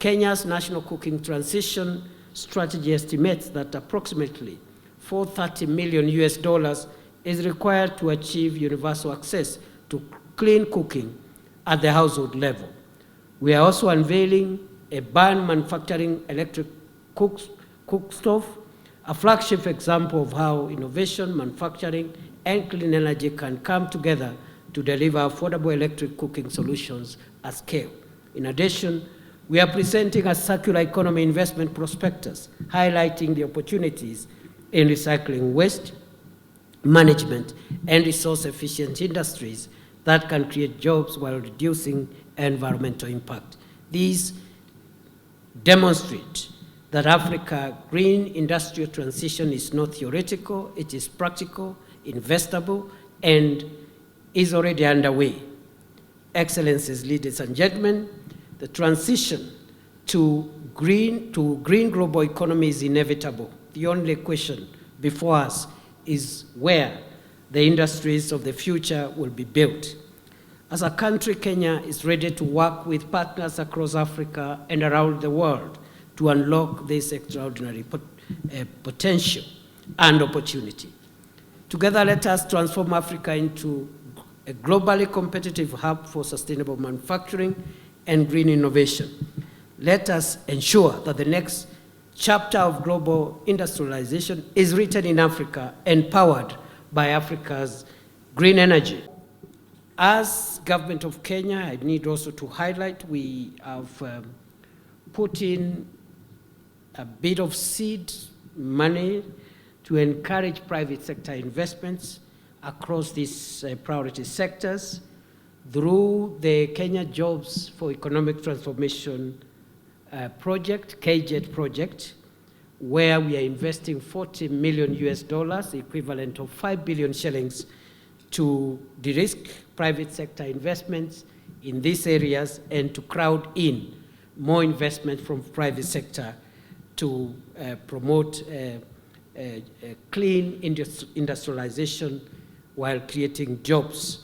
Kenya's National Cooking Transition Strategy estimates that approximately $430 million is required to achieve universal access to clean cooking at the household level. We are also unveiling a Burn Manufacturing electric cook stove, a flagship example of how innovation, manufacturing, and clean energy can come together to deliver affordable electric cooking solutions at scale. In addition, we are presenting a circular economy investment prospectus, highlighting the opportunities in recycling waste, management, and resource-efficient industries that can create jobs while reducing environmental impact. These demonstrate that Africa's green industrial transition is not theoretical, it is practical, investable, and is already underway. Excellencies, ladies and gentlemen, the transition to green global economy is inevitable. The only question before us is where the industries of the future will be built. As a country, Kenya is ready to work with partners across Africa and around the world to unlock this extraordinary potential and opportunity. Together, let us transform Africa into a globally competitive hub for sustainable manufacturing and green innovation. Let us ensure that the next chapter of global industrialization is written in Africa and powered by Africa's green energy. As government of Kenya, I need also to highlight we have put in a bit of seed money to encourage private sector investments across these priority sectors through the Kenya Jobs for Economic Transformation project, KJET project, where we are investing $40 million, the equivalent of 5 billion shillings, to de-risk private sector investments in these areas and to crowd in more investment from private sector to promote clean industrialization while creating jobs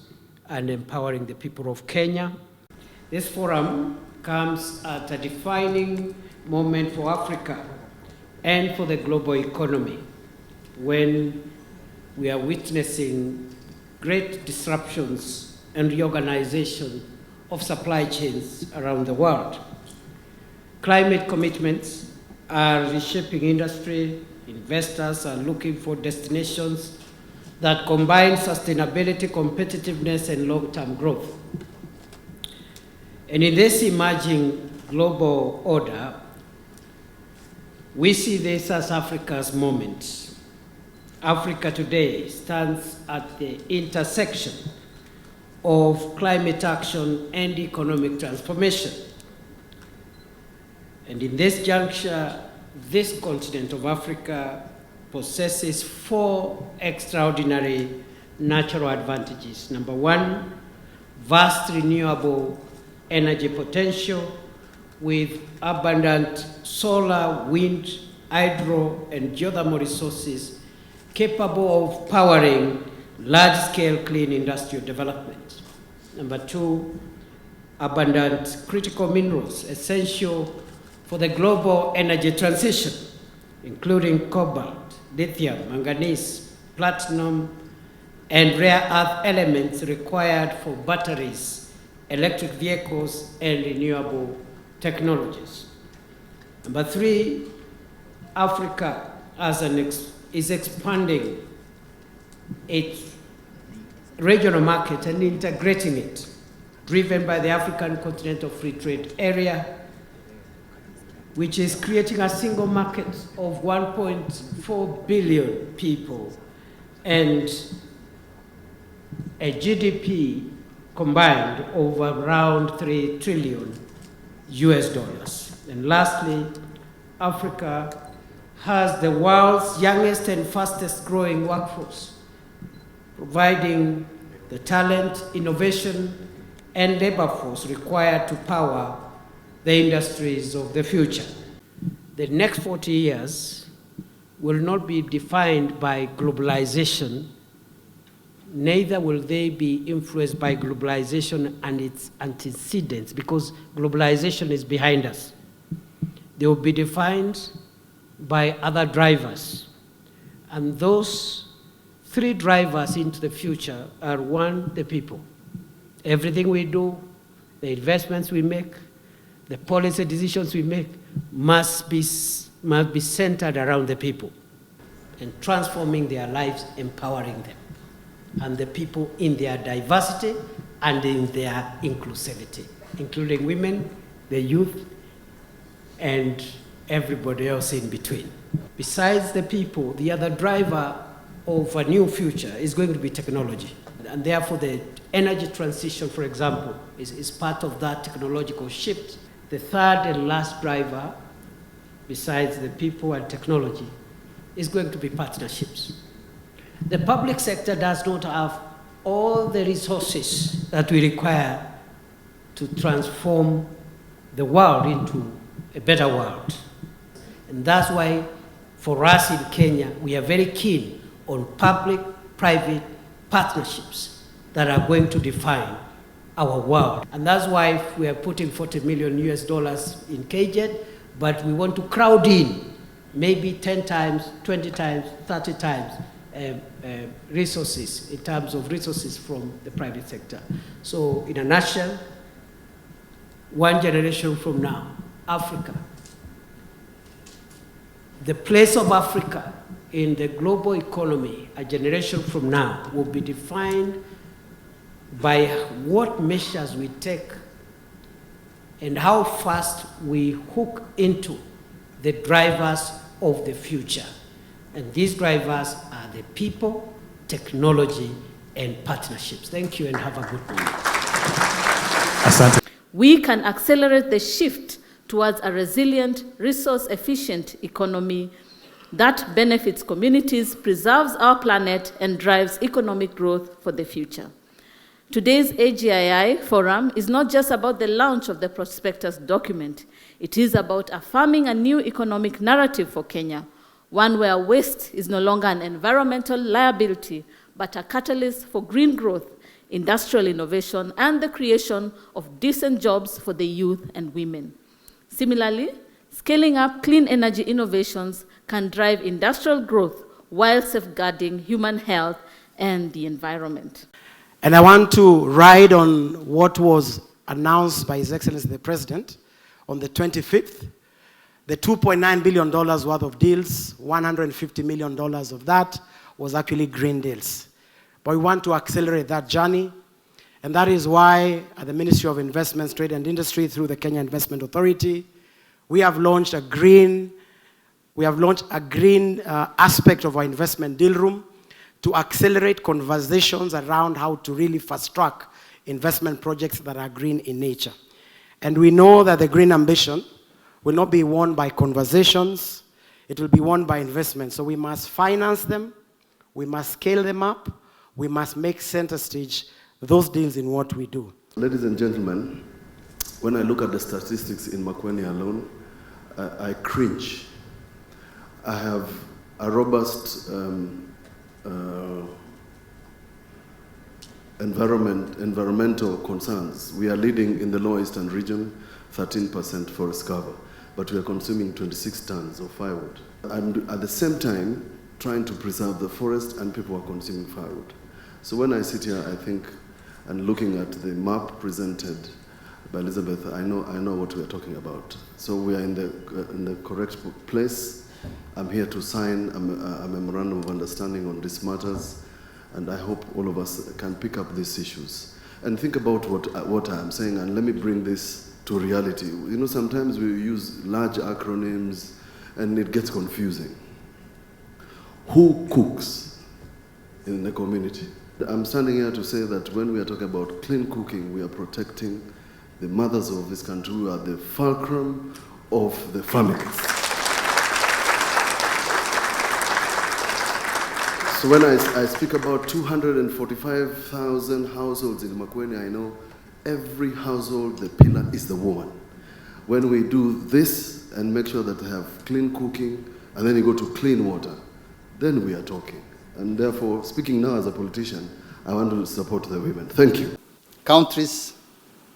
and empowering the people of Kenya. This forum comes at a defining moment for Africa and for the global economy when we are witnessing great disruptions and reorganization of supply chains around the world. Climate commitments are reshaping industry. Investors are looking for destinations that combine sustainability, competitiveness, and long-term growth. And in this emerging global order, we see this as Africa's moment. Africa today stands at the intersection of climate action and economic transformation. And in this juncture, this continent of Africa possesses 4 extraordinary natural advantages. Number 1, vast renewable energy potential with abundant solar, wind, hydro, and geothermal resources capable of powering large-scale clean industrial development. Number 2, abundant critical minerals essential for the global energy transition, including cobalt, lithium, manganese, platinum, and rare earth elements required for batteries, electric vehicles, and renewable technologies. Number 3, Africa is expanding its regional market and integrating it, driven by the African Continental Free Trade Area, which is creating a single market of 1.4 billion people and a GDP combined of around $3 trillion. And lastly, Africa has the world's youngest and fastest growing workforce, providing the talent, innovation, and labor force required to power the industries of the future. The next 40 years will not be defined by globalization, neither will they be influenced by globalization and its antecedents, because globalization is behind us. They will be defined by other drivers. And those 3 drivers into the future are: 1, the people. Everything we do, the investments we make, the policy decisions we make must be centered around the people and transforming their lives, empowering them, and the people in their diversity and in their inclusivity, including women, the youth, and everybody else in between. Besides the people, the other driver of a new future is going to be technology. And therefore, the energy transition, for example, is part of that technological shift. The third and last driver, besides the people and technology, is going to be partnerships. The public sector does not have all the resources that we require to transform the world into a better world. And that's why, for us in Kenya, we are very keen on public-private partnerships that are going to define our world. And that's why we are putting $40 million in KIndiki, but we want to crowd in maybe 10 times, 20 times, 30 times resources, in terms of resources from the private sector. So in a nutshell, 1 generation from now, Africa, the place of Africa in the global economy a generation from now will be defined by what measures we take and how fast we hook into the drivers of the future. And these drivers are the people, technology, and partnerships. Thank you and have a good night. Asante. We can accelerate the shift towards a resilient, resource-efficient economy that benefits communities, preserves our planet, and drives economic growth for the future. Today's AGII forum is not just about the launch of the prospectus document. It is about affirming a new economic narrative for Kenya, one where waste is no longer an environmental liability, but a catalyst for green growth, industrial innovation, and the creation of decent jobs for the youth and women. Similarly, scaling up clean energy innovations can drive industrial growth while safeguarding human health and the environment. And I want to ride on what was announced by His Excellency the President on the 25th. The $2.9 billion worth of deals, $150 million of that was actually green deals. But we want to accelerate that journey, and that is why at the Ministry of Investments, Trade and Industry, through the Kenya Investment Authority, we have launched a green aspect of our investment deal room to accelerate conversations around how to really fast-track investment projects that are green in nature. And we know that the green ambition will not be won by conversations, it will be won by investment. So we must finance them, we must scale them up, we must make center stage those deals in what we do. Ladies and gentlemen, when I look at the statistics in Makueni alone, I cringe. I have a robust environmental concerns. We are leading in the Lower Eastern region, 13% forest cover, but we are consuming 26 tons of firewood. And at the same time, trying to preserve the forest, and people are consuming firewood. So when I sit here, I think, and looking at the map presented by Elizabeth, I know what we are talking about. So we are in the correct place. I'm here to sign a memorandum of understanding on these matters, and I hope all of us can pick up these issues and think about what I'm saying, and let me bring this to reality. You know, sometimes we use large acronyms and it gets confusing. Who cooks in the community? I'm standing here to say that when we are talking about clean cooking, we are protecting the mothers of this country who are the fulcrum of the families. So when I speak about 245,000 households in Makueni, I know every household, the pillar is the woman. When we do this and make sure that they have clean cooking, and then you go to clean water, then we are talking. And therefore, speaking now as a politician, I want to support the women. Thank you. Countries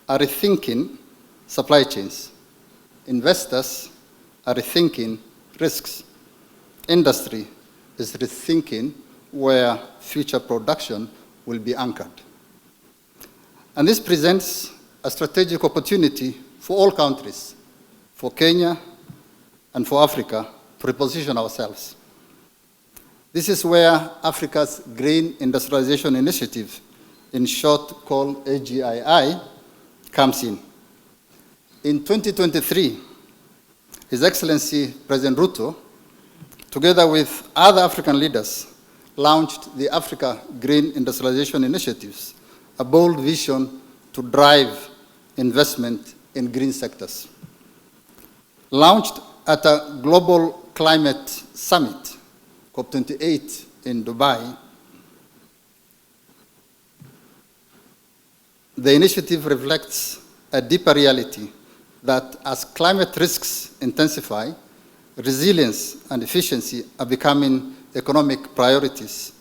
are rethinking supply chains. Investors are rethinking risks. Industry is rethinking where future production will be anchored. And this presents a strategic opportunity for all countries, for Kenya and for Africa, to reposition ourselves. This is where Africa's Green Industrialization Initiative, in short called AGII, comes in. In 2023, His Excellency President Ruto, together with other African leaders, launched the Africa Green Industrialization Initiatives, a bold vision to drive investment in green sectors. Launched at a global climate summit, COP28 in Dubai, the initiative reflects a deeper reality that as climate risks intensify, resilience and efficiency are becoming economic priorities